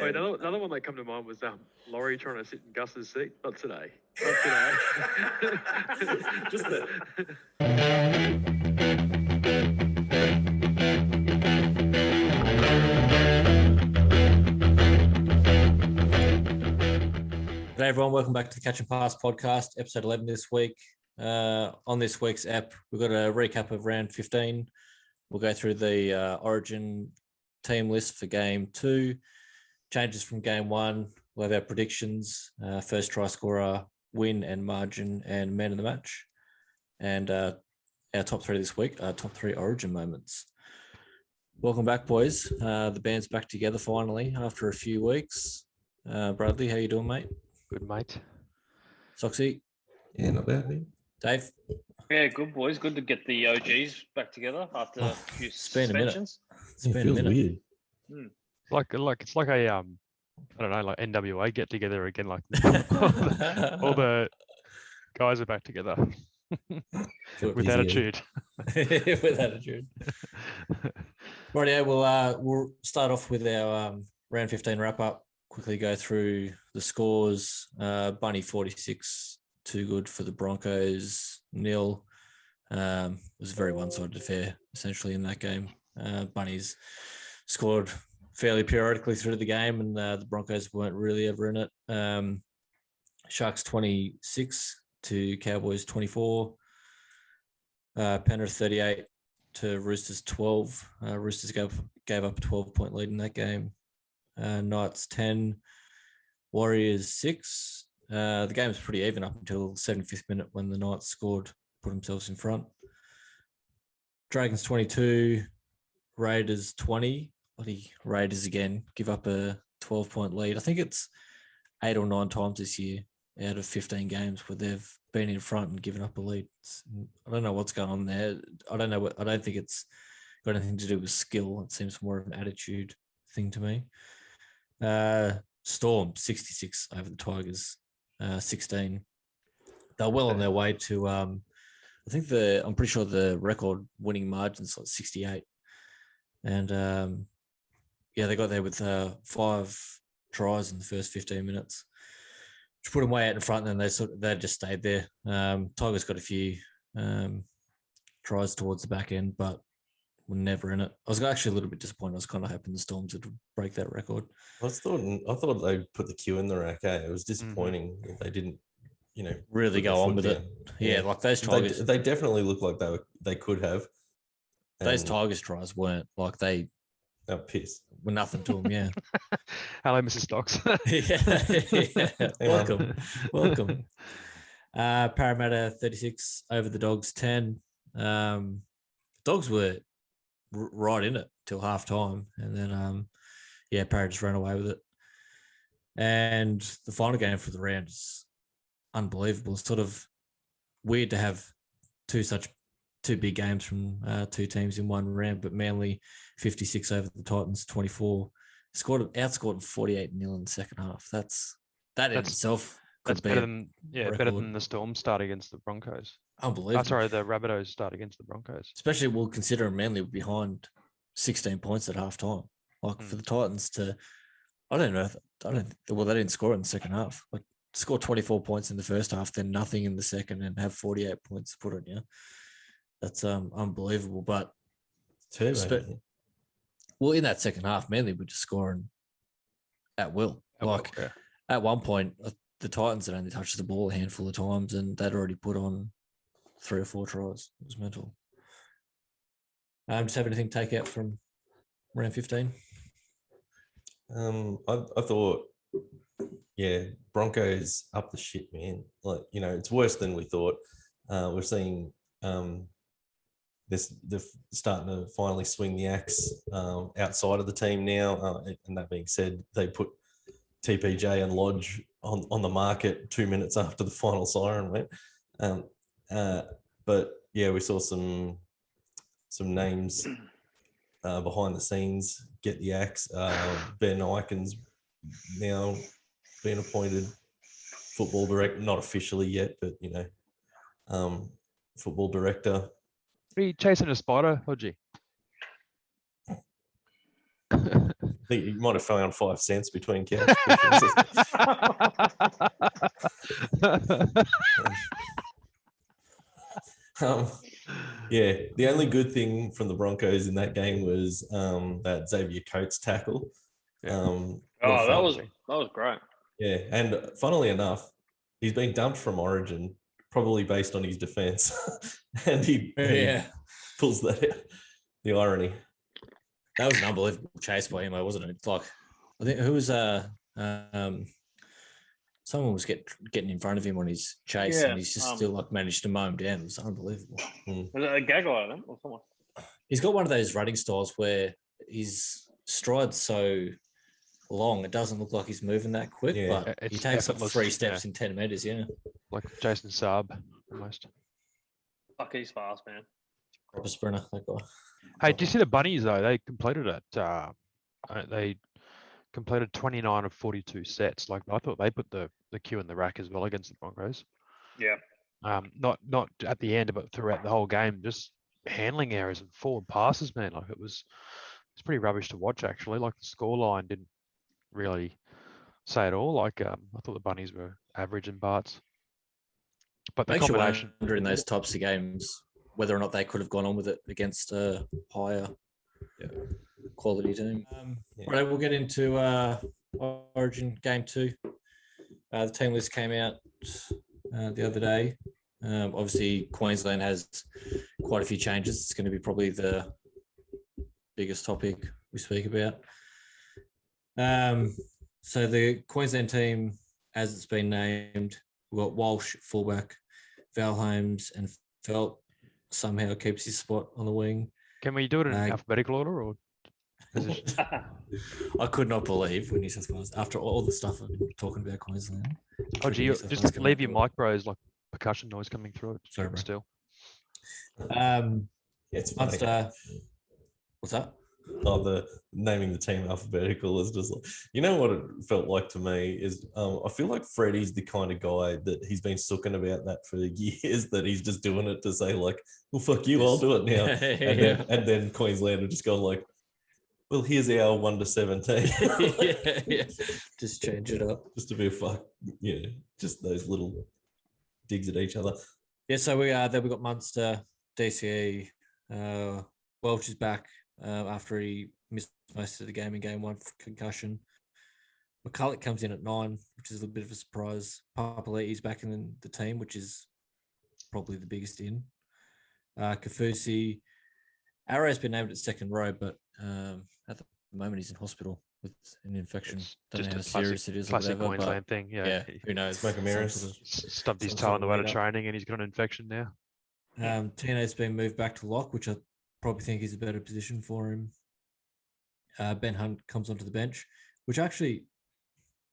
Wait, another one that come to mind was Laurie trying to sit in Gus's seat. Not today. Just the... G'day everyone, welcome back to the Catch and Pass podcast, episode 11 this week. On this week's app, we've got a recap of round 15. We'll go through the Origin team list for game 2, changes from game 1. We'll have our predictions, first try scorer, win and margin, and man of the match. And our top 3 this week are top 3 Origin moments. Welcome back, boys. The band's back together finally after a few weeks. Bradley, how you doing, mate? Good, mate. Soxy? Yeah, not bad, mate. Dave? Yeah, good, boys. Good to get the OGs back together after a few suspensions. It's been a minute. Weird. It's like a I don't know, like NWA get together again. Like all the guys are back together with attitude. With attitude. Right, yeah. We'll start off with our round 15 wrap up. Quickly go through the scores. Bunny 46, too good for the Broncos, 0. Was a very one-sided affair essentially in that game. Bunnies scored fairly periodically through the game, and the Broncos weren't really ever in it. Sharks 26 to Cowboys 24. Penrith 38 to Roosters 12. Roosters gave up a 12-point lead in that game. Knights 10, Warriors 6. The game was pretty even up until the 75th minute when the Knights scored, put themselves in front. Dragons 22, Raiders 20. Bloody Raiders again give up a 12-point lead. I think it's 8 or 9 times this year out of 15 games where they've been in front and given up a lead. I don't know what's going on there. I don't think it's got anything to do with skill. It seems more of an attitude thing to me. Storm 66 over the Tigers 16. They're well on their way to I'm pretty sure the record winning margin's like 68, and they got there with 5 tries in the first 15 minutes, which put them way out in front, and then they just stayed there. Tigers got a few tries towards the back end, but were never in it. I was actually a little bit disappointed. I was kind of hoping the Storms would break that record. I thought they put the Q in the rack. It was disappointing that they didn't, really go on with it. Yeah, like those Tigers. They definitely look like they could have. Those Tigers tries weren't like they. They're pissed. Were nothing to them. Yeah. Hello, Mrs. Stocks. yeah. Welcome. Parramatta 36 over the Dogs 10. Dogs were right in it till half time, and then Parra just ran away with it. And the final game for the round is unbelievable. It's sort of weird to have two big games from 2 teams in one round, but Manly 56 over the Titans 24, outscored 48-0 in the second half. That in itself could be better than the Storm start against the Broncos. Unbelievable. The Rabbitohs start against the Broncos. Especially, we'll consider Manly were behind 16 points at half time. Like for the Titans to, they didn't score in the second half. Like score 24 points in the first half, then nothing in the second, and have 48 points to put on you. That's unbelievable. But in that second half, Manly were just scoring at will. At one point, the Titans had only touched the ball a handful of times, and they'd already put on 3 or 4 tries. It was mental. Just have anything to take out from round 15? I thought, Broncos up the shit, man. Like, it's worse than we thought. We're seeing they're starting to finally swing the axe outside of the team now. And that being said, they put TPJ and Lodge on the market 2 minutes after the final siren went. But we saw some names behind the scenes get the axe. Ben Ikin's now been appointed football director, not officially yet, but football director. Are you chasing a spider, Hodgie? I think you might have found 5 cents between couch cushions. Yeah, the only good thing from the Broncos in that game was that Xavier Coates tackle. Yeah. what a Oh, that fun- was great. yeah, and funnily enough, he's been dumped from Origin, probably based on his defense, and he Yeah, pulls that out. The irony. that was an unbelievable chase by him, though, wasn't it? It's like, I think who was someone was getting in front of him on his chase, Yeah, and he's just still like managed to mow him down. It was unbelievable. Was it a gag I think, or someone? He's got one of those running styles where his stride's so long, it doesn't look like he's moving that quick, Yeah. but he It's takes like effortless, 3 steps in 10 meters. Yeah, like Jason Saab almost. Fuck, he's fast, man. proper sprinter, that guy. Hey, do you see the Bunnies though? They completed it. They completed 29 of 42 sets. Like I thought they put the Q in the rack as well against the Broncos. Yeah. Not at the end, but throughout the whole game, just handling errors and forward passes, man. Like it's pretty rubbish to watch actually. Like the scoreline didn't really say it all. Like I thought the Bunnies were average in parts. But the Makes you combination, wonder in those types of games whether or not they could have gone on with it against a higher quality team. Yeah. Right, we'll get into Origin Game 2. The team list came out the other day. Obviously, Queensland has quite a few changes. It's going to be probably the biggest topic we speak about. So the Queensland team, as it's been named, we've got Walsh, fullback, Val Holmes, and Felt somehow keeps his spot on the wing. can we do it in Uh, alphabetical order or positions? I could not believe when New South Wales, after all the stuff I've been talking about Queensland. Oh, gee, New South Wales just come leave up your with it. mic, bro. There's like percussion noise coming through it. Sorry, bro. Still. It's funny. Munster. What's that? Oh, the naming the team alphabetical is just like, you know what it felt like to me is I feel like Freddie's the kind of guy that he's been sucking about that for years, that he's just doing it to say like, well, fuck you, I'll do it now. And then Queensland have just gone like, well, here's our 1 to 17. yeah. Just change it up. Just to be a fuck, just those little digs at each other. Yeah, so we got Munster, DCE, Welch is back after he missed most of the game in game 1 for concussion. McCulloch comes in at 9, which is a bit of a surprise. Papali'i's back in the team, which is probably the biggest in. Kafusi, Arrow's been named at second row, but at the moment he's in hospital with an infection. It's Don't know how just a serious it is or classic whatever, but Queensland thing. Yeah. who knows? Smoke and mirrors. Some sort Stubbed his some toe sort on the of way to lead up. training and he's got an infection now. Tino's been moved back to lock, which I probably think is a better position for him. Ben Hunt comes onto the bench, which actually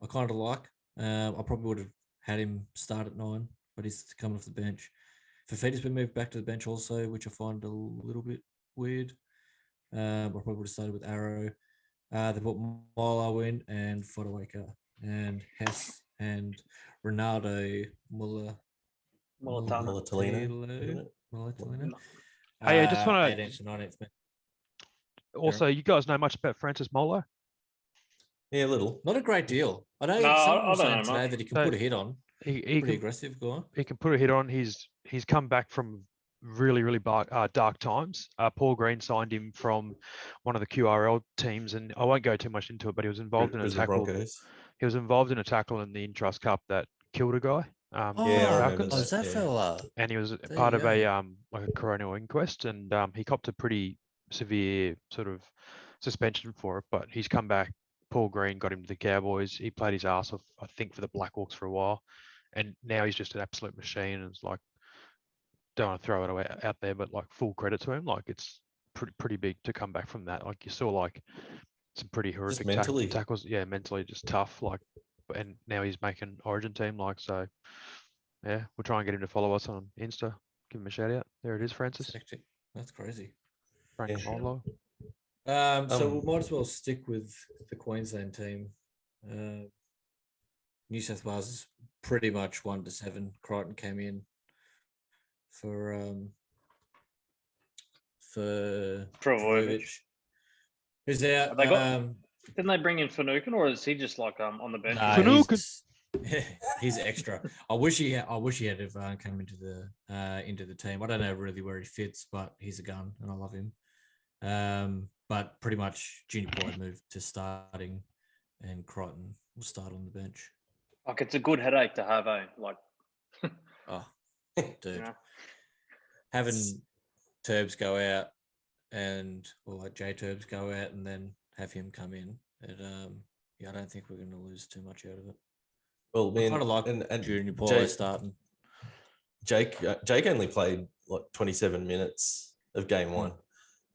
I kind of like. I probably would have had him start at 9, but he's coming off the bench. Fafita's been moved back to the bench also, which I find a little bit weird. I probably would have started with Arrow. They put Milo in and Fodawaker and Hess and Ronaldo Mulatana. Mulatolino. Mulatolino. Hey, I just wanna- 18th to 19th. Also, you guys know much about Francis Molo? Yeah, a little. Not a great deal. I know No, someone I was don't saying know today much. that he can No. put a hit on. He Pretty can aggressive guy. he can put a hit on. He's come back from really dark times. Paul Green signed him from one of the QRL teams, and I won't go too much into it, but he was involved in a Brisbane tackle. Broncos. He was involved in a tackle in the Intrust Cup that killed a guy. Yeah, I Oh, remember Falcons. is that yeah. fella? And he was There part you of a go. like a coronial inquest, and he copped a pretty severe sort of suspension for it. But he's come back. Paul Green got him to the Cowboys. He played his ass off, I think, for the Blackhawks for a while, and now he's just an absolute machine. And it's like, don't want to throw it out there, but like full credit to him. Like it's pretty big to come back from that. Like you saw like some pretty horrific mentally. tackles. Yeah, mentally just tough. Like, and now he's making Origin team. Like so. Yeah, we'll try and get him to follow us on Insta. Give him a shout out. There it is, Francis. That's crazy. Frank Yeah. Molo. So we might as well stick with the Queensland team. New South Wales is pretty much 1 to 7. Crichton came in for Travojevic. who's out. Have they got- Didn't they bring in Finucane, or is he just like on the bench? Nah, Finucane. he's extra. I wish he had have come into the team. I don't know really where he fits, but he's a gun, and I love him. But pretty much Junior Paul moved to starting, and Crichton will start on the bench. Like, it's a good headache to have, eh? Like, Oh, you dude, know? having Turbs go out or like J Turbs go out and then have him come in. I don't think we're going to lose too much out of it. Well, I man, kind of like and Junior Paul Jake- starting. Jake only played like 27 minutes of game one,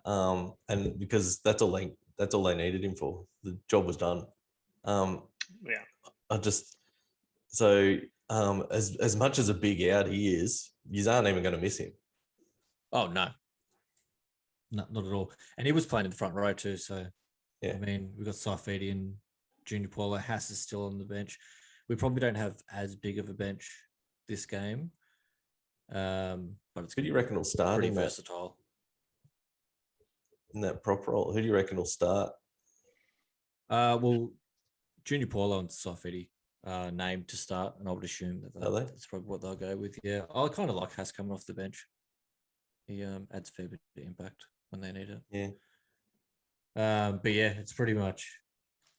and because that's all they needed him for. The job was done. Yeah. As much as a big out he is, you aren't even going to miss him. Oh no, not at all. And he was playing in the front row too. So Yeah. I mean, we've got Saifidi and Junior Paula. Haas is still on the bench. We probably don't have as big of a bench this game, but it's Who do you reckon will start pretty in that versatile. prop role? Who do you reckon will start? Well, Junior Paulo and Saifidi named to start, and I would assume Are they? that's probably what they'll go with. Yeah, I kind of like Haas coming off the bench. He adds a fair bit of impact when they need it. Yeah. But yeah, it's pretty much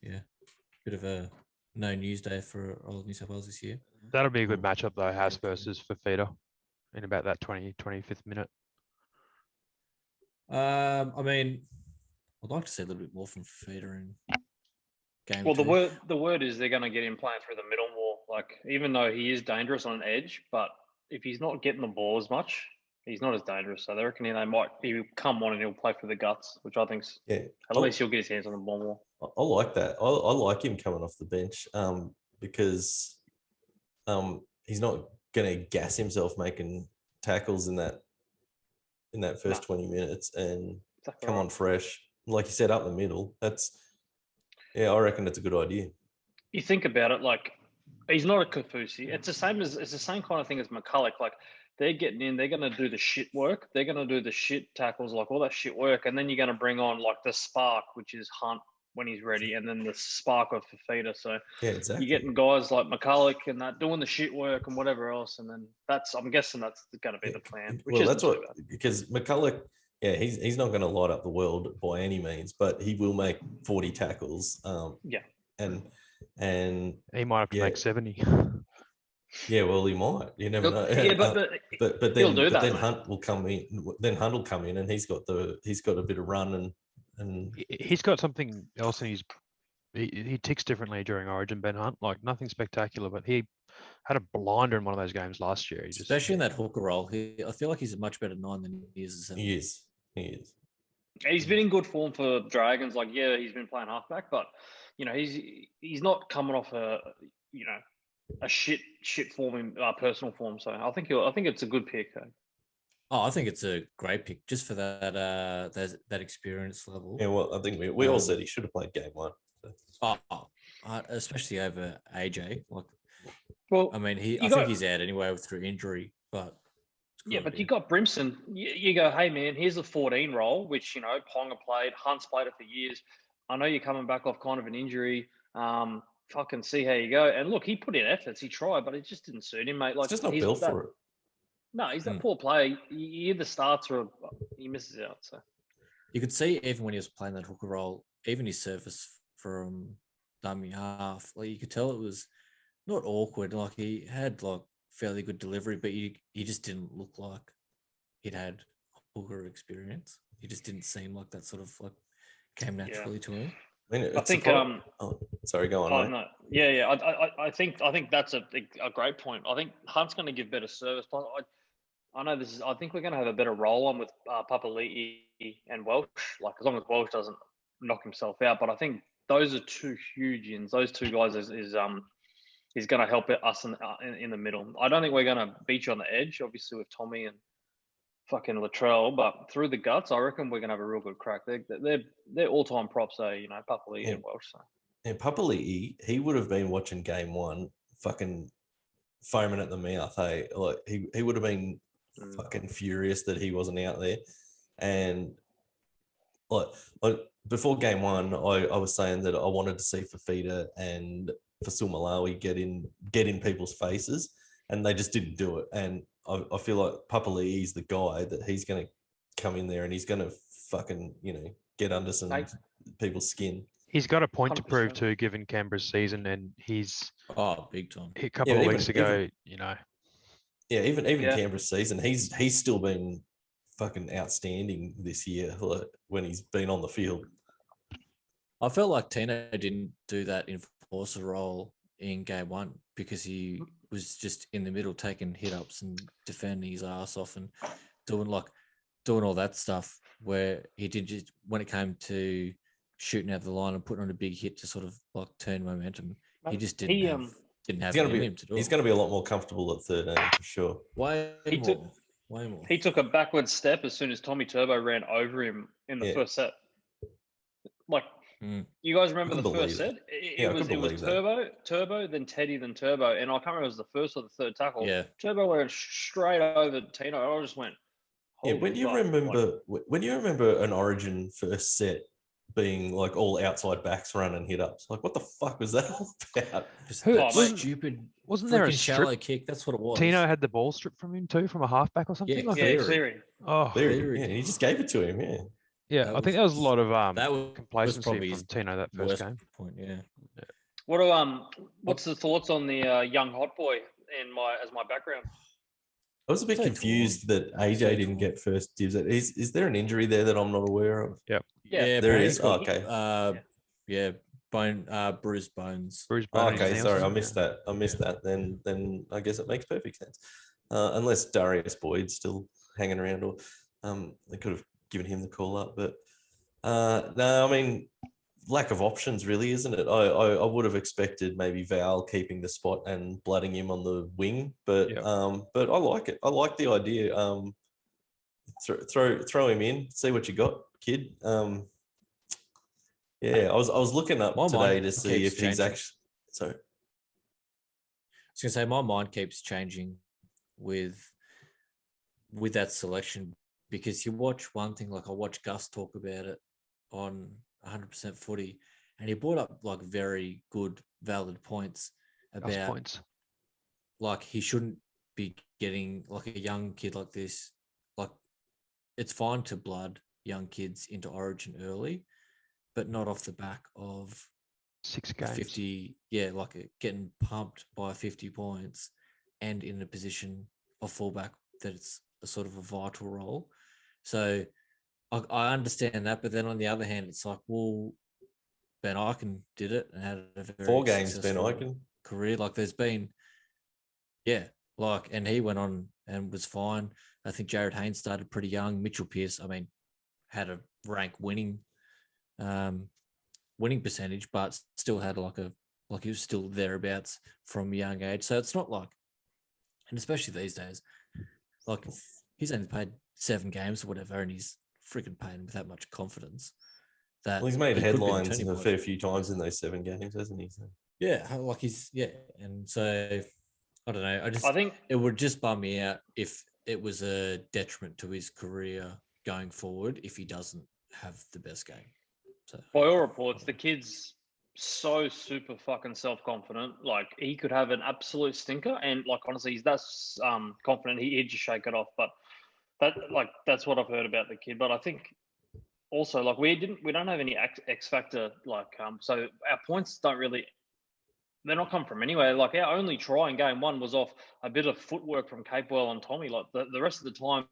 bit of a no news day for old New South Wales this year. That'll be a good matchup though, Haas versus Fafita in about that 25th minute. I mean, I'd like to see a little bit more from Feeder in game. Well, two. the word is they're going to get him playing through the middle more. Like, even though he is dangerous on an edge, but if he's not getting the ball as much, he's not as dangerous. So they reckon he'll come on and he'll play for the guts, which I think's at least he'll get his hands on the ball more. I like that. I like him coming off the bench because he's not going to gas himself making tackles in that first 20 minutes and Exactly come right. on fresh. Like you said, up the middle. I reckon that's a good idea. You think about it, like, he's not a Kafusi. It's the same kind of thing as McCulloch. Like, they're getting in, they're going to do the shit work. They're going to do the shit tackles, like all that shit work. And then you're going to bring on like the spark, which is Hunt when he's ready, and then the spark of Fafita. So Yeah, exactly. you're getting guys like McCulloch and that doing the shit work and whatever else. And then I'm guessing that's going to be the plan. Which Well, isn't that's too what, bad. because McCulloch, he's not going to light up the world by any means, but he will make 40 tackles. Yeah. And He might have to make 70. yeah, well, he might. You never know. Yeah, but he'll do that, then mate. Hunt will come in. Then Hunt will come in, and he's got a bit of run and He's got something else in his. He ticks differently during Origin, Ben Hunt. Like, nothing spectacular, but he had a blinder in one of those games last year. Especially in that hooker role. I feel like he's a much better 9 than he is a 7. he is. He's been in good form for Dragons. Like, yeah, he's been playing halfback, but he's not coming off a shit form in personal form. So I think it's a good pick. Oh, I think it's a great pick just for that experience level. Yeah, well, I think we all said he should have played game one. Especially over AJ. Like, well, I mean, I think he's out anyway through injury, but yeah, but you got Brimson. You go, hey man, here's a 14 role, which Ponga played, Hunt's played it for years. I know you're coming back off kind of an injury. Fucking see how you go. And look, he put in efforts, he tried, but it just didn't suit him, mate. Like, It's just not built for it. No, he's that poor player. He either starts or he misses out. So you could see even when he was playing that hooker role, even his surface from dummy half, like you could tell it was not awkward. Like, he had like fairly good delivery, but he just didn't look like he'd had hooker experience. He just didn't seem like that sort of like came naturally to him. I think. Sorry, go on. No, yeah. I think that's a great point. I think Hunt's going to give better service. I know this is. I think we're going to have a better roll on with Papali'i and Welsh. Like, as long as Welsh doesn't knock himself out, but I think those are two huge ins. Those two guys is going to help us in the middle. I don't think we're going to beat you on the edge, obviously, with Tommy and fucking Latrell, but through the guts, I reckon we're going to have a real good crack. They're all-time props, Papali'i and Welsh. So. And Papali'i, he would have been watching game one, fucking foaming at the mouth. Hey, like he would have been fucking furious that he wasn't out there, and like before game one, I was saying that I wanted to see Fafita and Fasil Malawi get in people's faces, and they just didn't do it. And I feel like Papali'i is the guy that he's going to come in there and he's going to fucking, get under some Mate. people's skin. He's got a point to prove 100%. too, given Canberra's season, and he's Oh, big time. a couple Yeah, of even- weeks ago, even Yeah. Canberra's season, he's still been fucking outstanding this year, like, when he's been on the field. I felt like Tino didn't do that enforcer role in game one because he was just in the middle taking hit ups and defending his ass off and doing all that stuff where he did just when it came to shooting out the line and putting on a big hit to sort of like turn momentum. He just didn't have He's it going in to him to do he's it. going to be a lot more comfortable at 13 for sure. Way He took- more. He took a backward step as soon as Tommy Turbo ran over him in the Yeah. first set. Like, Mm. you guys remember I the can first believe set? Yeah, I It can was believe that. Turbo, then Teddy, then Turbo, and I can't remember if it was the first or the third tackle. Yeah. Turbo went straight over Tino. I just went. Yeah, when "Holy you fuck," remember when you remember an Origin first set being like all outside backs running hit ups, like what the fuck was that all about? Just Who- that wasn't- stupid wasn't there a freaking shallow strip? kick. That's what it was. Tino had the ball stripped from him too, from a halfback or something. Yeah, like yeah, Cleary. Cleary. Oh, Cleary. Yeah, he just gave it to him. Yeah, yeah. That I think there was a lot of that was complacency probably from his Tino that first worst game. point. Yeah. What do what's the thoughts on the young hot boy as my background? I was a bit So confused that AJ So didn't torn. get first dibs. Is there an injury there that I'm not aware of? Yeah, There apparently is. he's got, Oh, okay. bruised bones. Bruce Oh, Bowen and his okay, knee or sorry, I something, missed yeah. that. I missed that. Then I guess it makes perfect sense. Unless Darius Boyd's still hanging around, or they could have given him the call up. But no, I mean, lack of options, really, isn't it? I would have expected maybe Val keeping the spot and blooding him on the wing, but Yep. but I like it. I like the idea. Throw him in, see what you got, kid. Yeah, I was looking up My today mind to see keeps if he's changing. actually. Sorry. I was gonna say my mind keeps changing with that selection because you watch one thing like I watched Gus talk about it on 100% footy, and he brought up like very good, valid points Plus about points. like he shouldn't be getting like a young kid like this. Like it's fine to blood young kids into Origin early, but not off the back of 6 a games. 50, getting pumped by 50 points and in a position of fullback that it's a sort of a vital role. So I understand that, but then on the other hand, it's like, well, Ben Eichen did it and had a very 4 games, Ben successful Eichen. career. Like there's been, and he went on and was fine. I think Jared Haynes started pretty young. Mitchell Pearce, I mean, had a rank winning percentage, but still had he was still thereabouts from a young age. So it's not like, and especially these days, like he's only played 7 games or whatever, and he's freaking playing with that much confidence. That Well, he's made he could be the headlines turning a point. fair few times in those 7 games, hasn't he? So. Yeah, like and so I don't know. I think it would just bum me out if it was a detriment to his career going forward if he doesn't have the best game. So by all reports, the kid's so super fucking self-confident. Like he could have an absolute stinker, and like honestly, he's that confident he'd just shake it off. But that's what I've heard about the kid. But I think also like we don't have any X factor so our points they're not come from anywhere. Like our only try in game one was off a bit of footwork from Capewell and Tommy. Like the rest of the time,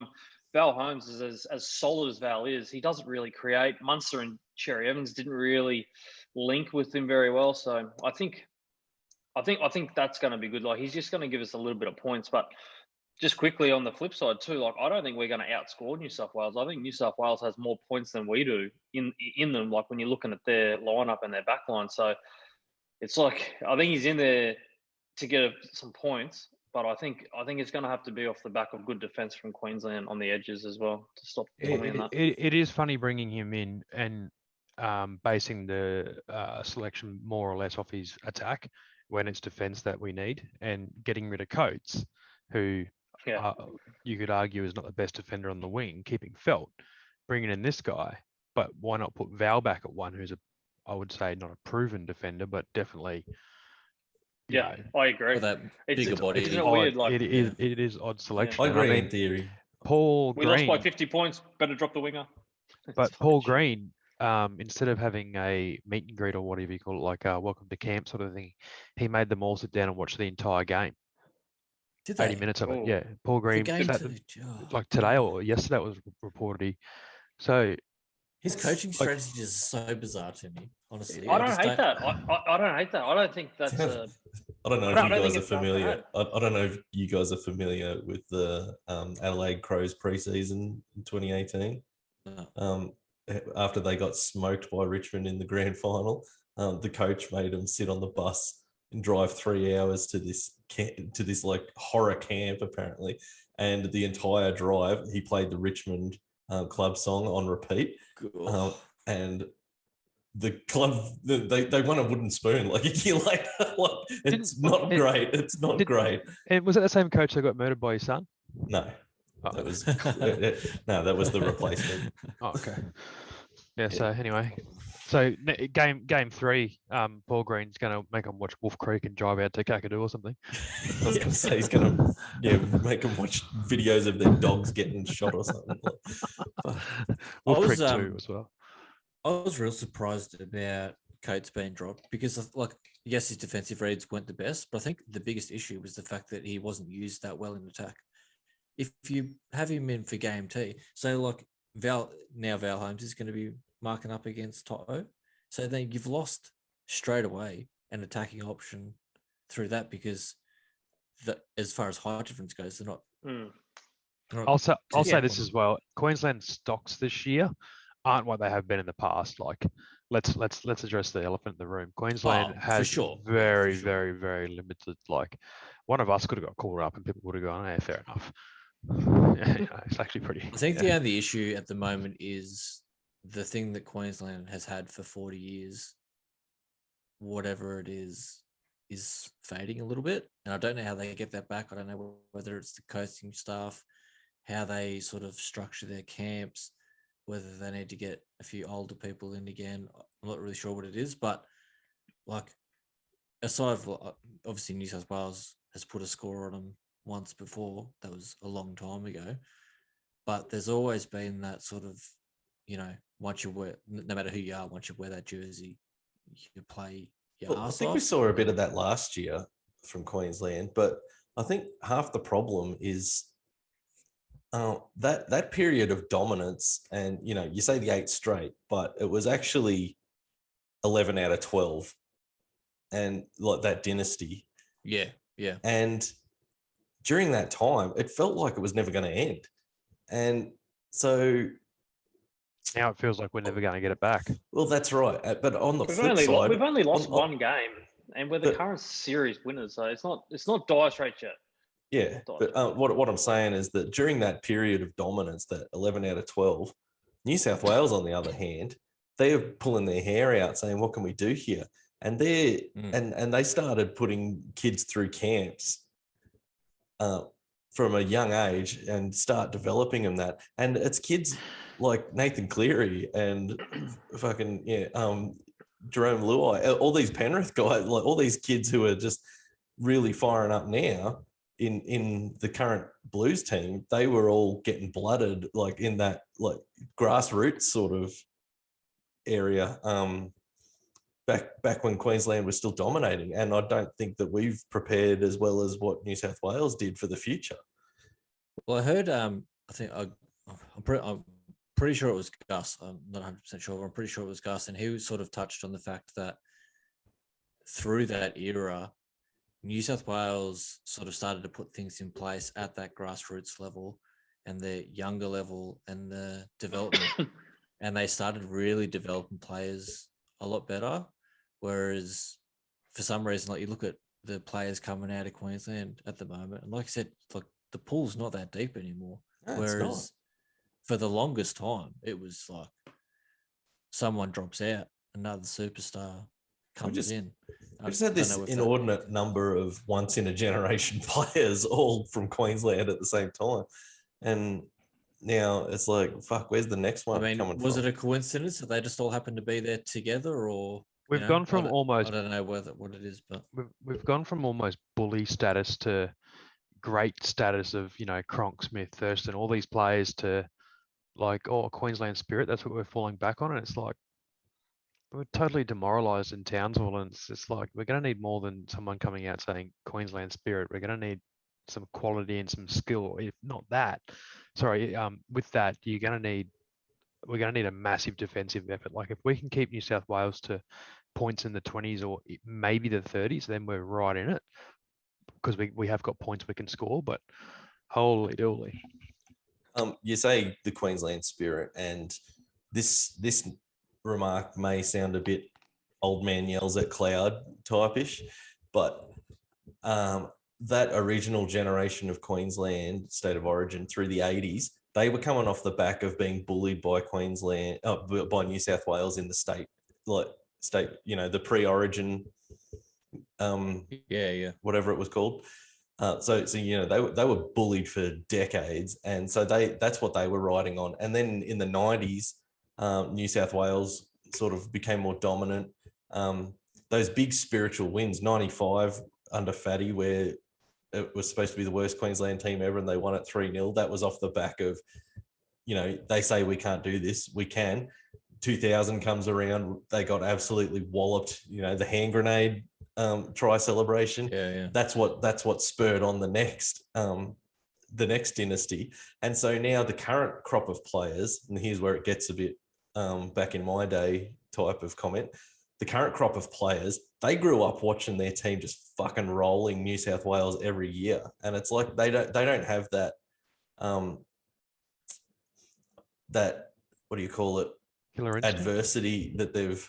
Val Holmes is as solid as Val is. He doesn't really create. Munster and Cherry Evans didn't really link with him very well. So I think that's going to be good. Like he's just going to give us a little bit of points. But just quickly on the flip side too, like I don't think we're going to outscore New South Wales. I think New South Wales has more points than we do in them. Like when you're looking at their lineup and their backline. So it's like I think he's in there to get some points, but I think it's going to have to be off the back of good defence from Queensland on the edges as well to stop Tommy in that. It is funny bringing him in and basing the selection more or less off his attack when it's defence that we need, and getting rid of Coates, who you could argue is not the best defender on the wing, keeping Felt, bringing in this guy but why not put Val back at one, who's I would say not a proven defender, but definitely. Yeah, I agree. With that bigger body. Isn't it Odd. weird? Like, It is odd selection. I And agree mean, in theory. Paul we Green, lost by 50 points. Better drop the winger. but It's Paul fucking shit. Green, instead of having a meet and greet or whatever you call it, like a welcome to camp sort of thing, he made them all sit down and watch the entire game, Did 80 they? minutes of it. Oh. Yeah, Paul The Green, game that- like today or yesterday it was reported. So His It's coaching like- strategy is so bizarre to me, honestly. I don't just hate that. I don't hate that. I don't think that's a. I don't know I if don't you think guys are it's that familiar. bad. I don't know if you guys are familiar with the Adelaide Crows preseason in 2018. No. After they got smoked by Richmond in the grand final, the coach made them sit on the bus and drive 3 hours to this like horror camp apparently, and the entire drive he played the Richmond club song on repeat, and the club they won a wooden spoon like a year later. Like, it's not great. It's not great. and was that the same coach that got murdered by his son? No, Oh, that was no, that was the replacement. oh, okay. Yeah. Yeah. So anyway, so game 3, Paul Green's going to make them watch Wolf Creek and drive out to Kakadu or something. I was going to say he's going to make them watch videos of their dogs getting shot or something. Wolf was, Creek 2 as well. I was real surprised about Coates being dropped because, like, yes, his defensive reads weren't the best, but I think the biggest issue was the fact that he wasn't used that well in attack. If you have him in for game T, so like Val Holmes is going to be marking up against Toto, so then you've lost straight away an attacking option through that because as far as height difference goes, they're not. Mm. I'll say Yeah. this as well. Queensland stocks this year aren't what they have been in the past. Like, let's address the elephant in the room. Queensland for has sure. very, For sure. very, very limited. Like, one of us could have got called up and people would have gone, "Hey, fair enough." Yeah, it's actually pretty. I think the only issue at the moment is the thing that Queensland has had for 40 years, whatever it is fading a little bit. And I don't know how they get that back. I don't know whether it's the coaching staff, how they sort of structure their camps, whether they need to get a few older people in again. I'm not really sure what it is, but like, aside from obviously New South Wales has put a score on them once before. That was a long time ago. But there's always been that sort of, once you wear, no matter who you are, once you wear that jersey, you play your Well, I arse think off. we saw a bit of that last year from Queensland, but I think half the problem is that period of dominance, and you say the 8 straight, but it was actually 11 out of 12, and like that dynasty. Yeah. And during that time, it felt like it was never going to end, and so Now it feels like we're never going to get it back. well, that's right. But on the We've flip only side, we've only lost on- one game, and we're the but- current series winners. So it's not dire straits yet. Yeah, but what I'm saying is that during that period of dominance, that 11 out of 12, New South Wales, on the other hand, they're pulling their hair out saying, what can we do here? And and they started putting kids through camps from a young age and start developing them that. And it's kids like Nathan Cleary and fucking, Jerome Luai, all these Penrith guys, like all these kids who are just really firing up now in the current Blues team, they were all getting blooded like in that like grassroots sort of area back when Queensland was still dominating. And I don't think that we've prepared as well as what New South Wales did for the future. Well, I heard, I think I'm pretty sure it was Gus. I'm not 100% sure. I'm pretty sure it was Gus. And he sort of touched on the fact that through that era, New South Wales sort of started to put things in place at that grassroots level and the younger level and the development. And they started really developing players a lot better. Whereas for some reason, like you look at the players coming out of Queensland at the moment, and like I said, like the pool's not that deep anymore. No, it's Whereas not. for the longest time, it was like someone drops out, another superstar comes in. We just had this inordinate number of once in a generation players all from Queensland at the same time. And now it's like, fuck, where's the next I one mean, coming was from? it a coincidence that they just all happened to be there together, or We've you know, gone from I almost don't know what it is, but we've gone from almost bully status to great status of, you know, Cronk, Smith, Thurston, all these players to like, oh, Queensland spirit. That's what we're falling back on, and it's like we're totally demoralised in Townsville, and it's just like we're going to need more than someone coming out saying Queensland spirit. We're going to need some quality and some skill. If not that, sorry, with that, we're going to need a massive defensive effort. Like if we can keep New South Wales to points in the 20s or maybe the 30s, then we're right in it because we have got points we can score. But holy dooly. You say the Queensland spirit, and this remark may sound a bit old man yells at cloud type-ish, but that original generation of Queensland state of origin through the 80s, they were coming off the back of being bullied by Queensland, by New South Wales in the state, you know, the pre-origin, yeah. whatever it was called. So you know, they were bullied for decades, and so that's what they were riding on. And then in the 90s, New South Wales sort of became more dominant. Those big spiritual wins, 95 under Fatty, where it was supposed to be the worst Queensland team ever, and they won it 3-0. That was off the back of, you know, they say we can't do this, we can. 2000 comes around, they got absolutely walloped. You know, the hand grenade try celebration. Yeah. That's what spurred on the next dynasty. And so now the current crop of players, and here's where it gets a bit back in my day type of comment. The current crop of players, they grew up watching their team just fucking rolling New South Wales every year, and it's like they don't have that that, what do you call it, Killer instinct. adversity that they've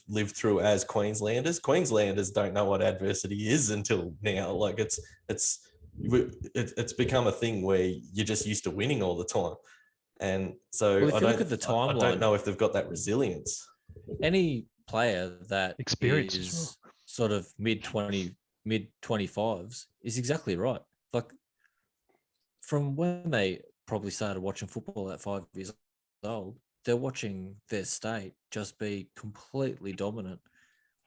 lived through as Queenslanders. Queenslanders don't know what adversity is until now. Like it's become a thing where you're just used to winning all the time, and so Well, if you look at the I don't timeline, know if they've got that resilience. any player that Experience as is well. sort of mid 25s is exactly right. Like from when they probably started watching football at 5 years old, they're watching their state just be completely dominant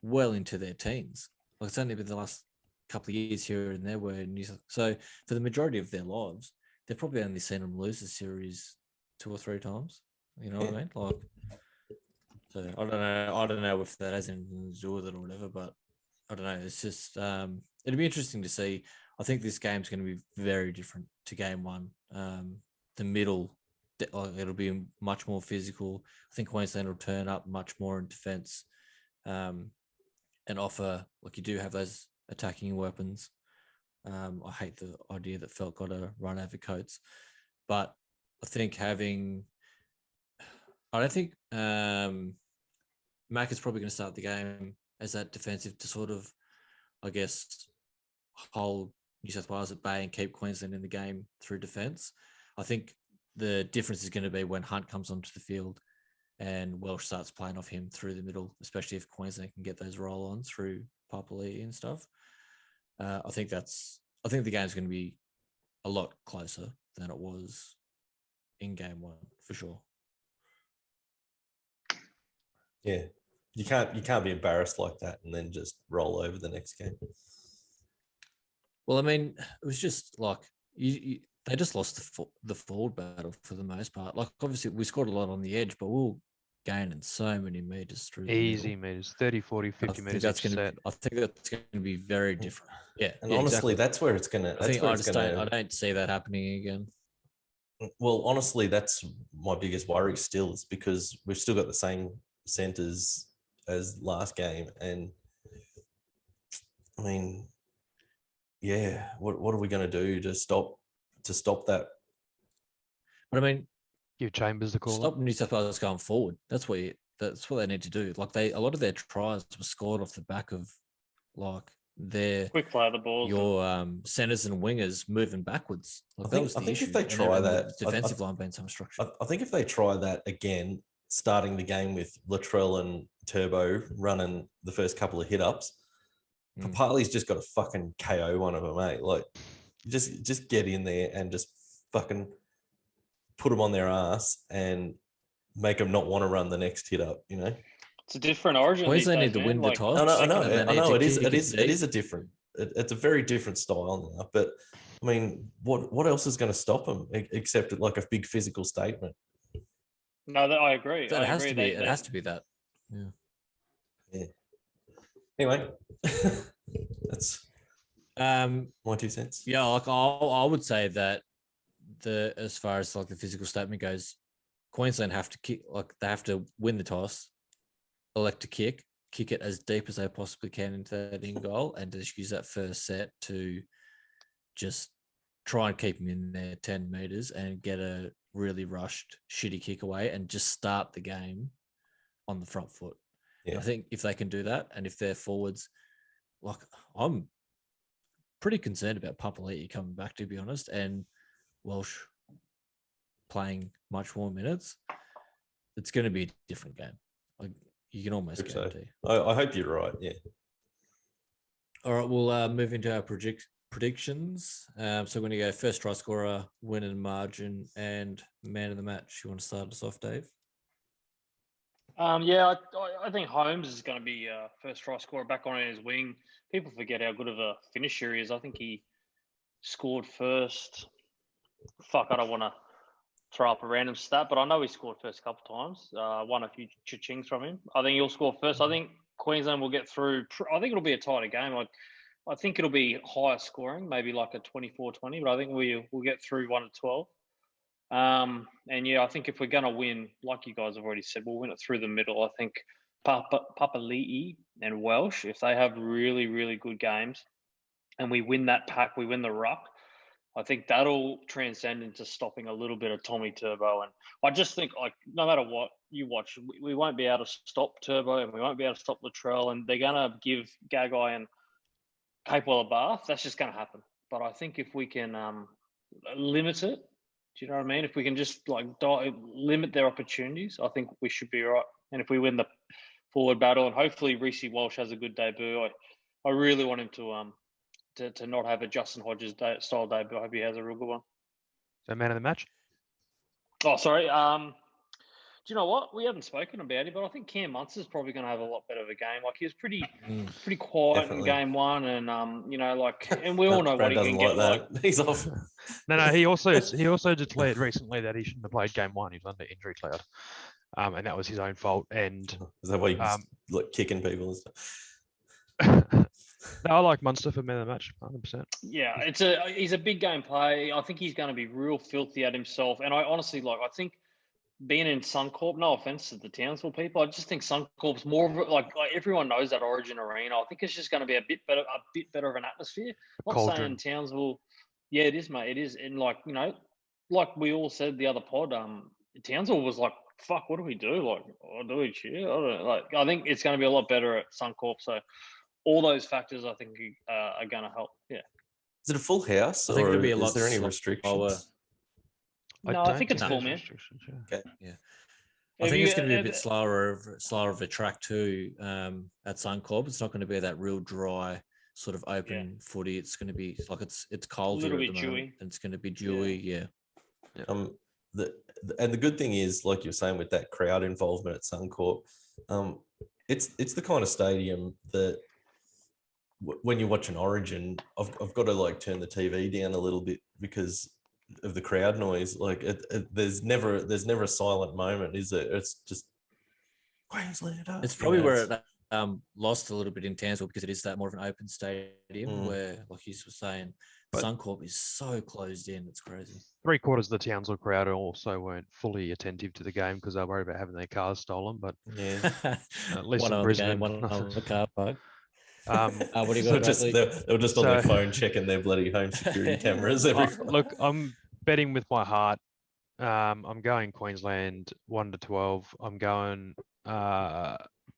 well into their teens. Like it's only been the last couple of years here and there where so for the majority of their lives, they've probably only seen them lose a series 2 or 3 times. You know what I mean? Like, so I don't know if that has anything to do with it or whatever, but I don't know. It's just it'll be interesting to see. I think this game's going to be very different to game one. The middle, it'll be much more physical. I think Queensland will turn up much more in defence, and offer, like, you do have those attacking weapons. I hate the idea that Felt got to run over Coates, but I think I don't think Mac is probably going to start the game as that defensive to sort of, I guess, hold New South Wales at bay and keep Queensland in the game through defence. I think the difference is going to be when Hunt comes onto the field and Welsh starts playing off him through the middle, especially if Queensland can get those roll-ons through Papali'i and stuff. I think the game's going to be a lot closer than it was in game one, for sure. Yeah, you can't be embarrassed like that and then just roll over the next game. Well, I mean, it was just like they just lost the forward battle for the most part. Like, obviously, we scored a lot on the edge, but we were gaining so many meters through the Easy middle. meters, 30, 40, 50 meters each set. I think that's going to be very different. Yeah, And yeah, honestly, exactly. that's where it's gonna. I don't see that happening again. Well, honestly, that's my biggest worry still, is because we've still got the same centers as last game, and I mean, yeah, what are we going to do to stop that? But I mean, Give Chambers the call. stop New South Wales going forward. That's what they need to do. Like, a lot of their tries were scored off the back of, like, their Quick play of the balls. your centers and wingers moving backwards. Like, that was the issue. If they try that, the defensive line being so structured. I think if they try that again, starting the game with Latrell and Turbo running the first couple of hit ups, Papali's just got to fucking KO one of them, mate. Like, just get in there and just fucking put them on their ass and make them not want to run the next hit up. You know, It's a different origin. Queensland these need days, to win man. the Like, toss. I know, and they I need know. to It is, kick it is, it deep. is a different. It's a very different style now. But I mean, what else is going to stop them except like a big physical statement? No, I agree. That I has agree. to be. It has to be that. Anyway, that's my 2 cents. Yeah, like I would say that as far as like the physical statement goes, Queensland have to kick, like they have to win the toss, elect to kick it as deep as they possibly can into that in goal, and just use that first set to just try and keep them in there 10 meters and get a really rushed shitty kick away and just start the game on the front foot. Yeah. I think if they can do that, and if their forwards, like I'm pretty concerned about Papali'i coming back, to be honest, and Welsh playing much more minutes, it's going to be a different game. Like you can almost Hope so. guarantee. I hope you're right. Yeah. All right, we'll move into our predictions. So we're going to go first try scorer, win and margin, and man of the match. You want to start us off, Dave? Yeah, I think Holmes is going to be first try scorer back on his wing. People forget how good of a finisher he is. I think he scored first. Fuck, I don't want to throw up a random stat, but I know he scored first a couple of times. Won a few cha-chings from him. I think he'll score first. I think Queensland will get through. I think it'll be a tighter game. I think it'll be higher scoring, maybe like a 24-20, but I think we'll get through 1 to 12. And yeah, I think if we're going to win, like you guys have already said, we'll win it through the middle. I think Papali'i and Welsh, if they have really, really good games and we win that pack, we win the ruck, I think that'll transcend into stopping a little bit of Tommy Turbo. And I just think, like, no matter what you watch, we won't be able to stop Turbo and we won't be able to stop Latrell. And they're going to give Gagai and Capewell a bath. That's just going to happen. But I think if we can limit it, do you know what I mean? If we can just like limit their opportunities, I think we should be right. And if we win the forward battle, and hopefully Reece Walsh has a good debut, I really want him to not have a Justin Hodges style debut. I hope he has a real good one. So man of the match. Oh, sorry. Do you know what? We haven't spoken about it, but I think Cam Munster's probably going to have a lot better of a game. Like he was pretty quiet Definitely. in game one, and you know, like, and we all know Brad what he can doesn't get. like that. He's off. No. He also declared recently that he shouldn't have played game one. He was under injury cloud, and that was his own fault. And Is that why he's like kicking people and stuff? no, I like Munster for man of the match, 100%. Yeah, he's a big game player. I think he's going to be real filthy at himself, and I honestly I think being in Suncorp, no offense to the Townsville people, I just think Suncorp's more of like everyone knows that Origin arena. I think it's just going to be a bit better of an atmosphere. Not Cauldron. saying Townsville, yeah, it is, mate. It is, and like like we all said the other pod, Townsville was like, "Fuck, what do we do? Like, do we cheer? I don't know." Like, I think it's going to be a lot better at Suncorp. So all those factors, I think, are going to help. Yeah. Is it a full house, I think or it'll be a is lot there any slower. restrictions? No, I think it's there's full, man. restrictions, yeah. Okay. Yeah. I think it's going to be a bit slower of a track too at Suncorp. It's not going to be that real dry sort of open footy. It's going to be like it's cold A little here at bit the moment, dewy. and it's going to be dewy. Yeah. The good thing is, like you're saying, with that crowd involvement at Suncorp, it's the kind of stadium that when you watch an Origin, I've got to like turn the TV down a little bit because of the crowd noise. Like there's never a silent moment, is there? It's just Queensland. It's probably where it lost a little bit in Townsville because it is that more of an open stadium where, like you were saying, But- Suncorp is so closed in. It's crazy. 3/4 of the Townsville crowd also weren't fully attentive to the game because they were worried about having their cars stolen. But Yeah. at least one in on the Brisbane, game, one on the car park. What do you So got? just Bradley? they were just on their So- phone checking their bloody home security cameras every. look, I'm betting with my heart. I'm going Queensland 1 to 12. I'm going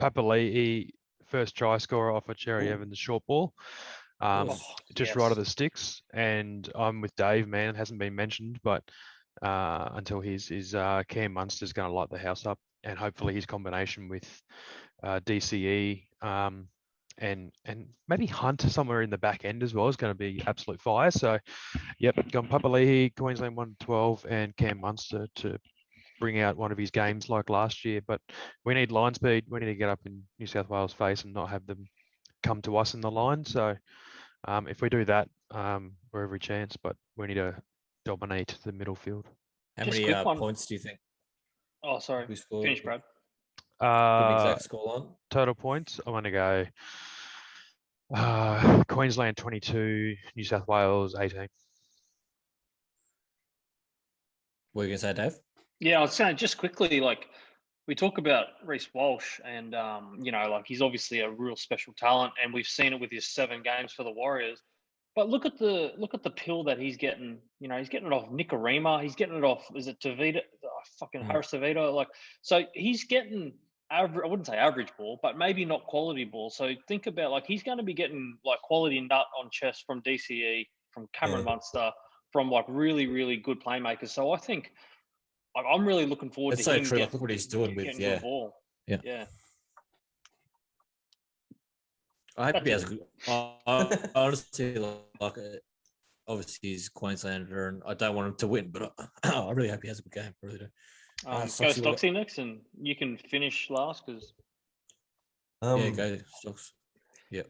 Papali'i first try scorer off a Cherry Evans short ball. Just right of the sticks, and I'm with Dave, man. It hasn't been mentioned, but until his Cam Munster's going to light the house up, and hopefully his combination with DCE and maybe Hunt somewhere in the back end as well is going to be absolute fire. So, yep, gone Papali'i, Queensland 1-12, and Cam Munster to bring out one of his games like last year. But we need line speed. We need to get up in New South Wales' face and not have them come to us in the line. So if we do that, we're every chance. But we need to dominate the middle field. How Just many quick one. points do you think Oh, sorry. we scored? Finish, Brad. Put an Uh, exact score on. total points, I'm going to go Queensland 22, New South Wales 18. What are you going to say, Dave? Yeah, I was saying just quickly, like we talk about Reece Walsh, and like he's obviously a real special talent, and we've seen it with his 7 games for the Warriors. But look at the pill that he's getting. You know, he's getting it off Nicarima. He's getting it off. Is it Tavita? Fucking Harris Tavita. Like, so he's getting average. I wouldn't say average ball, but maybe not quality ball. So think about like he's going to be getting like quality nut on chest from DCE, from Cameron Munster, from like really really good playmakers. So I think like, I'm really looking forward That's to so him true. Like, look what he's doing with getting good ball. Yeah. I hope That's he has it. a good. I honestly like it. Obviously, he's Queenslander, and I don't want him to win, but I really hope he has a good game. I really do. Go Stocksy, what- Stocksy next, and you can finish last because yeah, go Stocks. Yeah,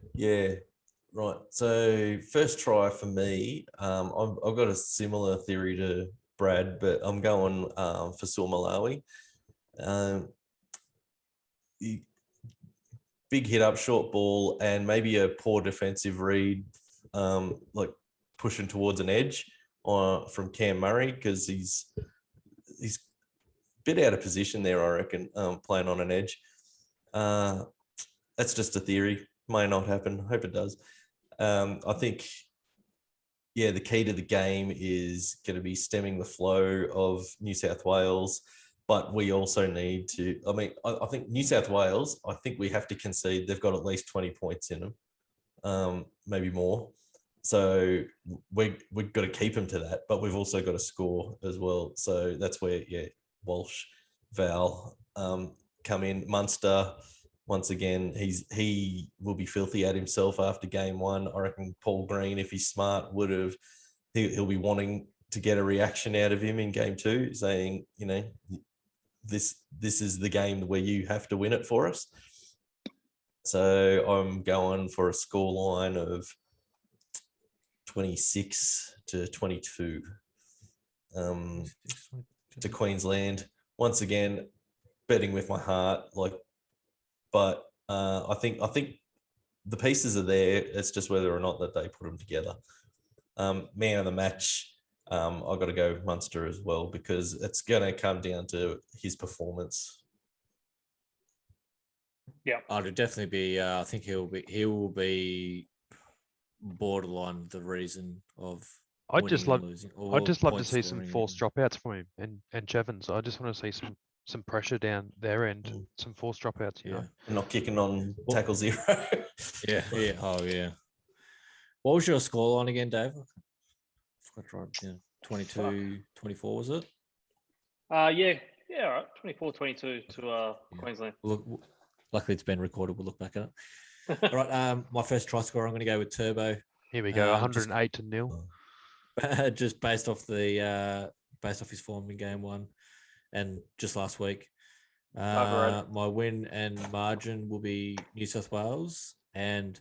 right. So first try for me, I've got a similar theory to Brad, but I'm going for Saul Malawi. Big hit up, short ball, and maybe a poor defensive read, like pushing towards an edge from Cam Murray, because he's a bit out of position there, I reckon, playing on an edge. That's just a theory. May not happen. Hope it does. I think, the key to the game is going to be stemming the flow of New South Wales, but we also need to, I think New South Wales, I think we have to concede they've got at least 20 points in them, maybe more. So we've got to keep them to that, but we've also got to score as well. So that's where, Walsh, Val come in. Munster, once again, he will be filthy at himself after game 1. I reckon Paul Green, if he's smart, he'll be wanting to get a reaction out of him in game 2, saying, this is the game where you have to win it for us. So I'm going for a score line of 26-22 to Queensland. Once again, betting with my heart, but I think the pieces are there. It's just whether or not that they put them together. Man of the match, I've got to go Munster as well, because it's going to come down to his performance. yeah, It'll definitely be. I think he will be borderline the reason of. I'd just winning love and losing, I'd just love to point see some scoring forced dropouts from him and Chevins. I just want to see some pressure down their end, some forced dropouts. You know, Not kicking on tackle 0. Yeah. Oh, yeah. What was your score line again, Dave? I forgot to write 22, 24, was it? all right, 24-22 to Queensland. Look, luckily it's been recorded. We'll look back at it. All right. My first try score, I'm going to go with Turbo. here we go, 108-0. Just based off his form in game 1 and just last week. My win and margin will be New South Wales, and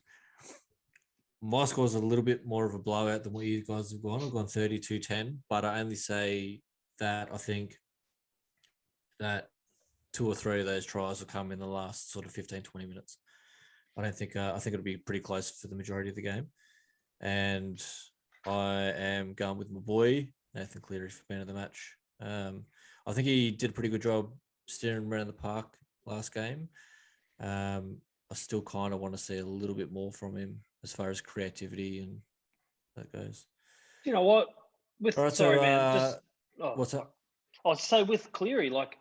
my score is a little bit more of a blowout than what you guys have gone. I've gone 32-10, but I only say that I think that 2 or 3 of those tries will come in the last sort of 15-20 minutes. I think it'll be pretty close for the majority of the game, and I am going with my boy Nathan Cleary for man of the match. I think he did a pretty good job steering around the park last game. I still kind of want to see a little bit more from him as far as creativity and that goes. You know what? All right, man. What's up? I'll say with Cleary, like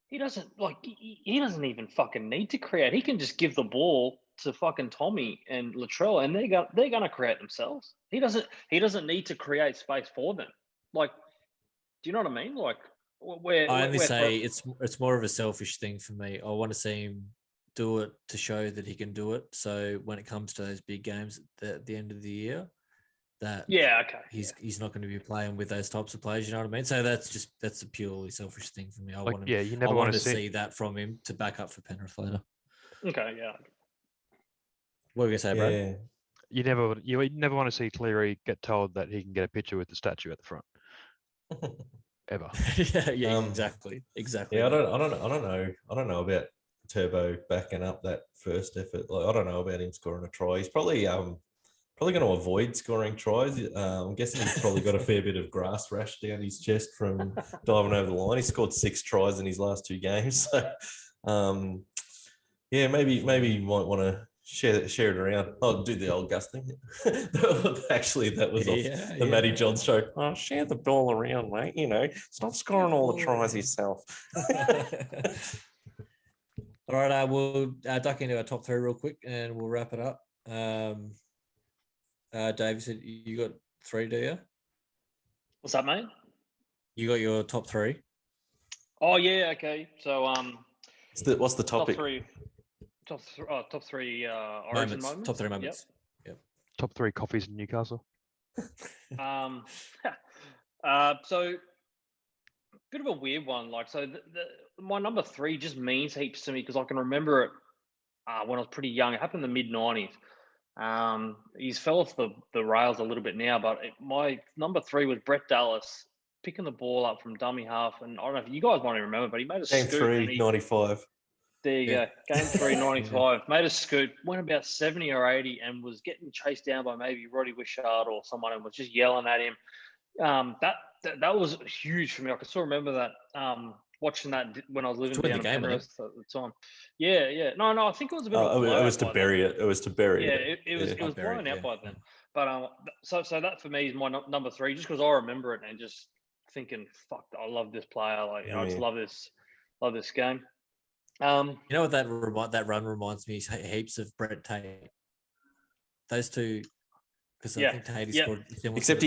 he doesn't even fucking need to create. He can just give the ball to fucking Tommy and Latrell, and they're gonna create themselves. He doesn't need to create space for them. Like, do you know what I mean? Like, I only say it's more of a selfish thing for me. I want to see him do it to show that he can do it. So when it comes to those big games at the end of the year, that Yeah, okay. he's not going to be playing with those types of players. You know what I mean? So that's a purely selfish thing for me. I Like, want yeah, you I never want want to to see. see that from him to back up for Penrith later. Okay, yeah. What were you gonna say, Brad? Yeah. You never want to see Cleary get told that he can get a picture with the statue at the front ever. yeah, Um, exactly. Yeah, I that. don't know about Turbo backing up that first effort. Like, I don't know about him scoring a try. He's probably going to avoid scoring tries. I'm guessing he's probably got a fair bit of grass rash down his chest from diving over the line. He scored 6 tries in his last 2 games. So, yeah, maybe you might want to share it around. Oh, do the old Gus thing. Actually, that was off the Matty John show. Oh, share the ball around, mate. You know, stop scoring all the tries yourself. All right, we'll duck into our top 3 real quick, and we'll wrap it up. Dave, you said you got 3, do you? What's that, mate? You got your top 3. Oh yeah, okay. So What's the topic? top three Origin moments. Top 3 moments. Yep. Top 3 coffees in Newcastle. So bit of a weird one. Like, so my number 3 just means heaps to me because I can remember it when I was pretty young. It happened in the mid-90s. He's fell off the rails a little bit now, but my number 3 was Brett Dallas picking the ball up from dummy half, and I don't know if you guys might even remember, but he made a Game scoot. 3, 95. There you go. Game 3, 95. Made a scoot, went about 70 or 80, and was getting chased down by maybe Roddy Wishart or someone, and was just yelling at him. That was huge for me. I can still remember that. Watching that when I was living down in Penrith at the time. Yeah. No, I think it was a bit of a blowout. It was to bury it. It was to bury it. Yeah, it was blown out by then. But so that for me is my number 3, just because I remember it and just thinking, fuck, I love this player. Like, I just love this game. You know what that run reminds me heaps of Brett Tate. Those two, because I think Tate scored. Except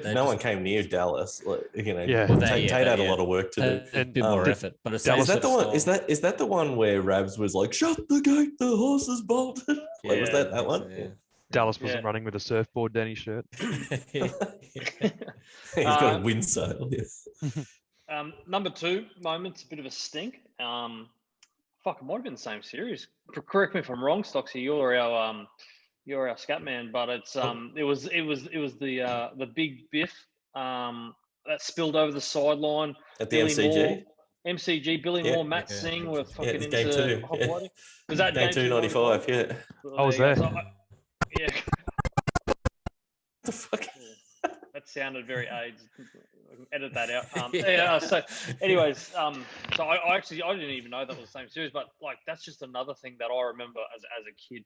no one came near Dallas. Like, you know, Tate had a lot of work to do. A bit more effort. But is that the one? Is that the one where Rabs was like, "Shut the gate, the horse is bolted"? Like, was that one? So, Dallas wasn't running with a surfboard down his shirt. He's got a wind sail. Number 2 moments, a bit of a stink. Fuck, it might have been the same series. Correct me if I'm wrong, Stocksy. You're our scat man, but it's it was the big biff that spilled over the sideline At the MCG. MCG, Billy Moore, Matt Singh were fucking game into 2. Hot Was that game 2, 95? Yeah. I was there. Yeah. The fuck? That sounded very AIDS. Edit that out. So, anyways, so I didn't even know that was the same series, but like that's just another thing that I remember as a kid.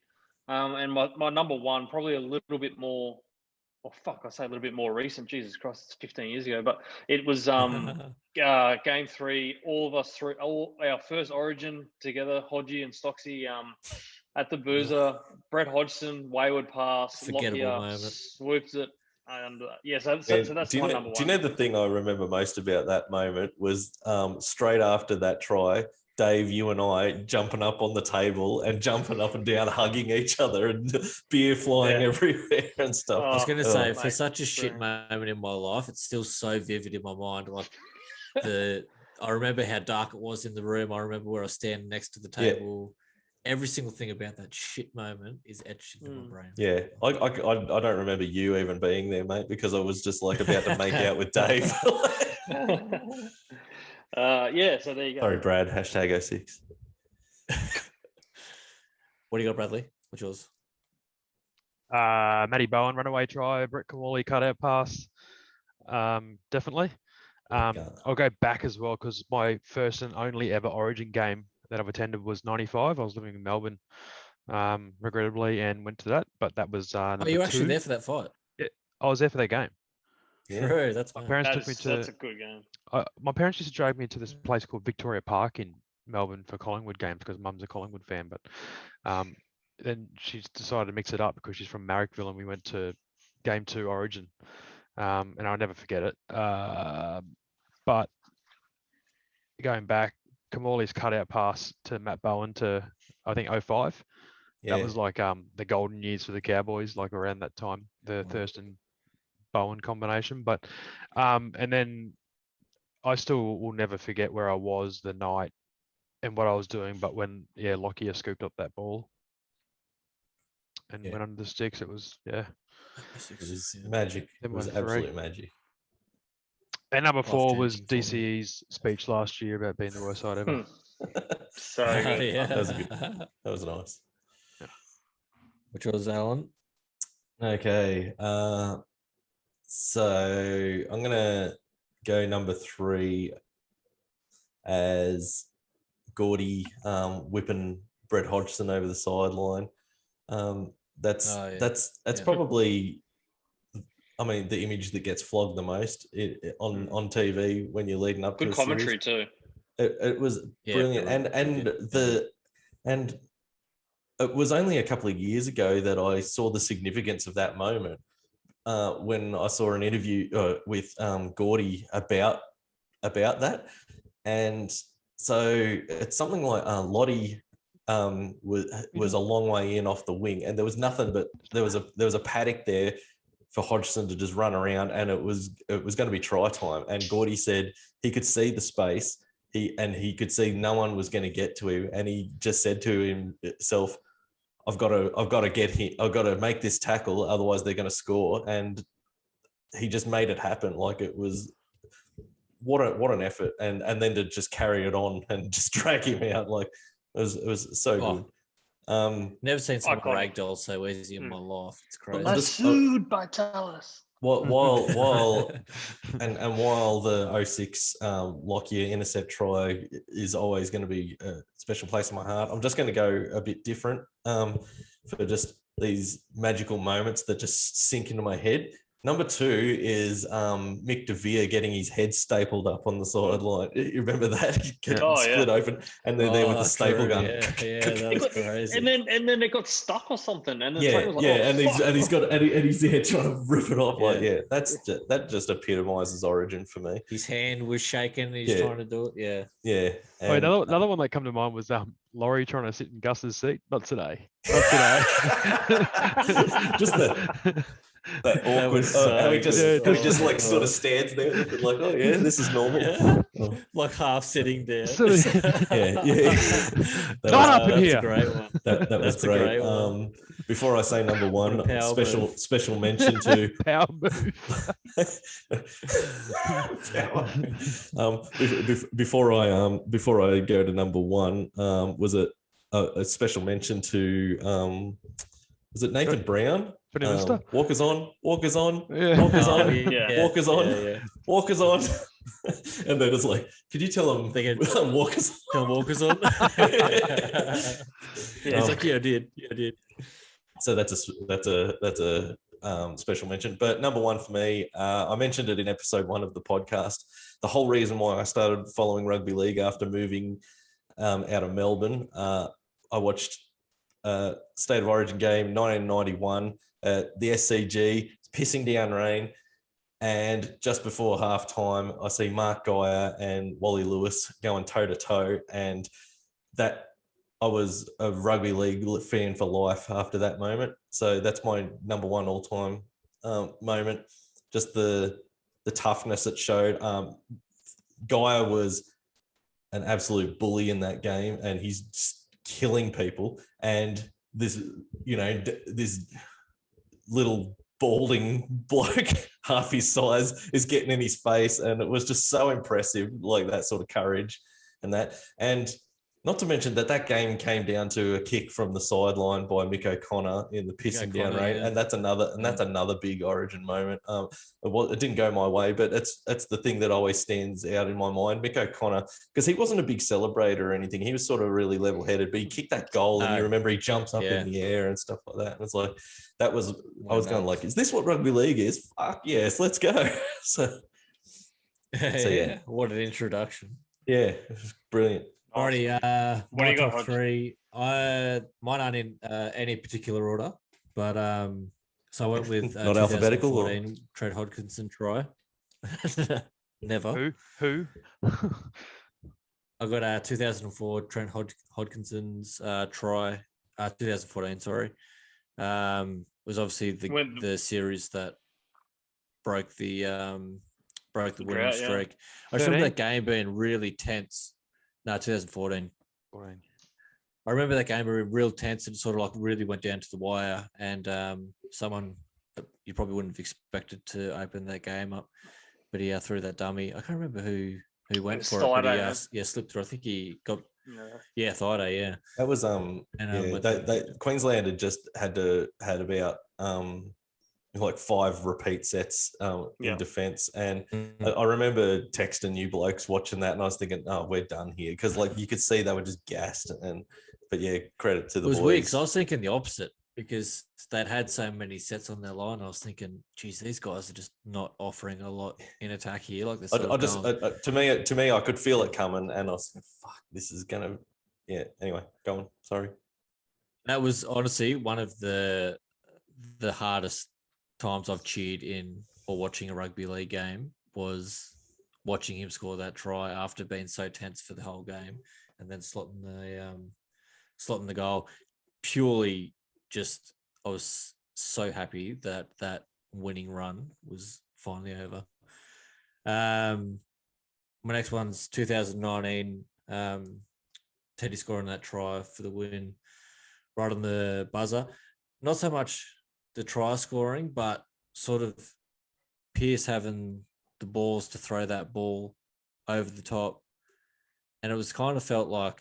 And my number 1, probably a little bit more. Oh fuck! I say a little bit more recent. Jesus Christ, it's 15 years ago, but it was game 3. All our first Origin together, Hodgie and Stocksy, at the Boozer. Brett Hodgson, wayward pass, Lockyer swoops it. And so that's my number 1. Do you know the thing I remember most about that moment was straight after that try, Dave, you and I jumping up on the table and jumping up and down, hugging each other, and beer flying everywhere and stuff. I was going to say, for such a shit moment in my life, it's still so vivid in my mind. Like I remember how dark it was in the room. I remember where I was standing next to the table. Every single thing about that shit moment is etched into my brain. Yeah, I don't remember you even being there, mate, because I was just like about to make out with Dave. So there you go. Sorry, Brad. #06. What do you got, Bradley? What's yours? Matty Bowen, runaway try. Brett Kamali, cutout pass. Definitely. I'll go back as well because my first and only ever Origin game that I've attended was 95. I was living in Melbourne, regrettably, and went to that. But that was number you were 2. actually there for that fight? Yeah, I was there for that game. Yeah. True, that's my parents took me to. That's a good game. My parents used to drag me to this place called Victoria Park in Melbourne for Collingwood games because Mum's a Collingwood fan. But then she decided to mix it up because she's from Marrickville, and we went to Game 2 Origin, and I'll never forget it. But going back, Kamali's cutout pass to Matt Bowen to I think 05. Yeah. That was like the golden years for the Cowboys, like around that time, the Thurston Bowen combination. But and then I still will never forget where I was the night and what I was doing. But when Lockyer scooped up that ball and went under the sticks, it was It was magic. It Them was were three. absolute magic. And number 4 was Life-changing for me. DCE's speech last year about being the worst side ever. So Oh, good. yeah. That was good. That was nice. Which was Alan. Okay. So I'm gonna go number 3 as Gordy whipping Brett Hodgson over the sideline. That's probably, I mean, the image that gets flogged the most on TV when you're leading up Good to a commentary series. too. It was brilliant, and it was only a couple of years ago that I saw the significance of that moment when I saw an interview with Gordy about that, and so it's something like Lottie was a long way in off the wing, and there was nothing but there was a paddock there for Hodgson to just run around, and it was going to be try time. And Gordy said he could see the space, he could see no one was going to get to him, and he just said to himself, I've got to get him. I've got to make this tackle, otherwise they're going to score. And he just made it happen. Like, it was what an effort, and then to just carry it on and just drag him out, like it was so good. Never seen someone Iconic. ragdoll so easy in my life. It's crazy. Masood Vitalis. While and while the 06 Lockyer intercept try is always going to be a special place in my heart, I'm just going to go a bit different for just these magical moments that just sink into my head. Number 2 is Mick DeVere getting his head stapled up on the sideline. You remember that? He split open, and they're there with the staple gun. Yeah, that was crazy. And then it got stuck or something, and the train was like, he's there trying to rip it off. That just epitomizes Origin for me. His hand was shaking. He's trying to do it. Yeah. And, another one that come to mind was Laurie trying to sit in Gus's seat. Not today. Just that awkward. How he just like sort of stands there, like, oh yeah, this is normal. Yeah. Like half sitting there. Not up in here. That's a great one. That was great. Before I say number 1, special mention to power move. Before I go to number 1, was it a special mention to was it Nathan Brown? Walkers on, Walkers on, Walkers on, Walkers on, Walkers on. And then it's like, could you tell him Walkers on? Tell Walkers on. It's like, I did. So that's a special mention. But number 1 for me, I mentioned it in episode 1 of the podcast. The whole reason why I started following rugby league after moving out of Melbourne, I watched State of Origin game 1991 at the SCG. It's pissing down rain, and just before halftime, I see Mark Geyer and Wally Lewis going toe to toe, and that I was a rugby league fan for life after that moment. So that's my number 1 all time moment. Just the toughness it showed. Geyer was an absolute bully in that game, and he's just killing people, and this little balding bloke half his size is getting in his face, and it was just so impressive, like that sort of courage and not to mention that game came down to a kick from the sideline by Mick O'Connor in the pissing down rain, and that's another big Origin moment. It didn't go my way, but it's the thing that always stands out in my mind. Mick O'Connor, because he wasn't a big celebrator or anything, he was sort of really level-headed, but he kicked that goal, and you remember he jumps up in the air and stuff like that. And it's like, I was going like, is this what rugby league is? Fuck yes, let's go. So What an introduction. Yeah, it was brilliant. Alrighty, What do you got, Hodge? 3. Mine aren't in any particular order, but so I went with not alphabetical. Or? Trent Hodgkinson try. Never. Who? I got 2004 Trent Hodkinson's try, 2014, sorry. Was obviously the series that broke the winning drought, yeah. streak. I just remember 13? that game being really tense. No, 2014. 14. I remember that game being real tense and sort of like really went down to the wire. And someone that you probably wouldn't have expected to open that game up, but he threw that dummy. I can't remember who went was for it, but Thaiday, he slipped through. I think he got Yeah. Thaiday, yeah. That was And, yeah. but- Queensland had just had about like 5 repeat sets Yeah. in defence, and Mhm. I remember texting you blokes watching that, and I was thinking, oh, we're done here, because like you could see they were just gassed. But yeah, credit to the It was weird because I boys. was thinking the opposite because they'd had so many sets on their line. I was thinking, geez, these guys are just not offering a lot in attack here. Like they're sort of going, To me, I could feel it coming, and I was like, fuck, this is gonna. Yeah. Anyway, go on. Sorry. that was honestly one of the hardest times I've cheered in or watching a rugby league game was watching him score that try after being so tense for the whole game and then slotting the goal. Purely just I was so happy that winning run was finally over. My next one's 2019. Teddy scoring that try for the win right on the buzzer. Not so much the try scoring, but sort of Pierce having the balls to throw that ball over the top. And it was kind of felt like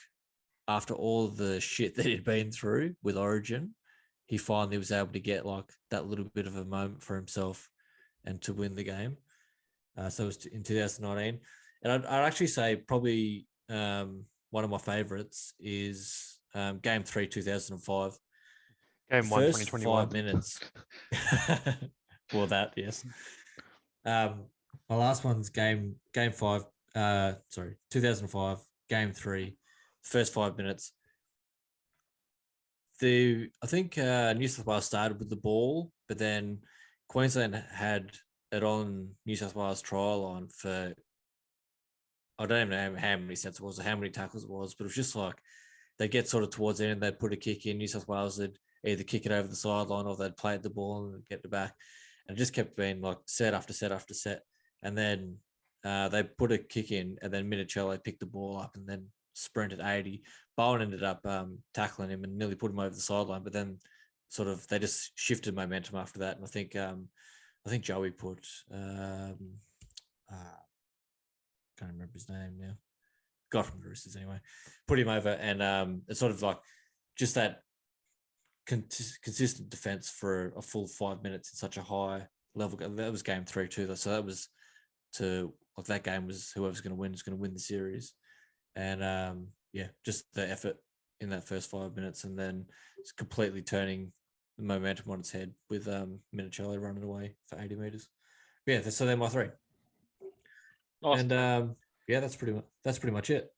after all the shit that he'd been through with Origin, he finally was able to get like that little bit of a moment for himself and to win the game. So it was in 2019. And I'd actually say probably one of my favorites is Game 3, 2005. Game 1, First 2021. 5 minutes. Well, that, yes. My last one's game 5, 2005, Game 3, first 5 minutes. I think New South Wales started with the ball, but then Queensland had it on New South Wales trial line for, I don't even know how many sets it was or how many tackles it was, but it was just like they get sort of towards the end, they'd put a kick in. New South Wales would either kick it over the sideline or they'd play at the ball and get it back. And it just kept being like set after set after set. And then they put a kick in, and then Minicello picked the ball up and then sprinted 80. Bowen ended up tackling him and nearly put him over the sideline, but then sort of they just shifted momentum after that. And I think Joey put can't remember his name now. Guy from the Roosters anyway. Put him over, and it's sort of like just that consistent defense for a full 5 minutes in such a high level. That was game 3 too, though. So that was that game was whoever's going to win is going to win the series. And just the effort in that first 5 minutes, and then it's completely turning the momentum on its head with Minicello running away for 80 meters. Yeah, so they're my 3. Nice. And that's pretty much it.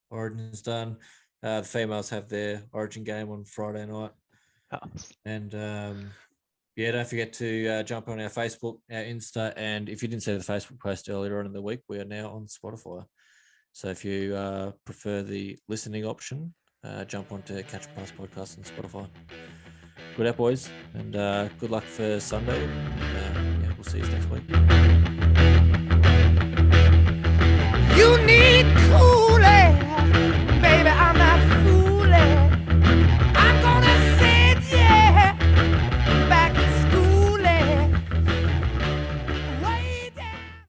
Origin's done. The females have their Origin game on Friday night. And don't forget to jump on our Facebook, our Insta, and if you didn't see the Facebook post earlier on in the week, we are now on Spotify. So if you prefer the listening option, jump onto Catch Pass Podcast on Spotify. Good out, boys, and good luck for Sunday. And, we'll see you next week.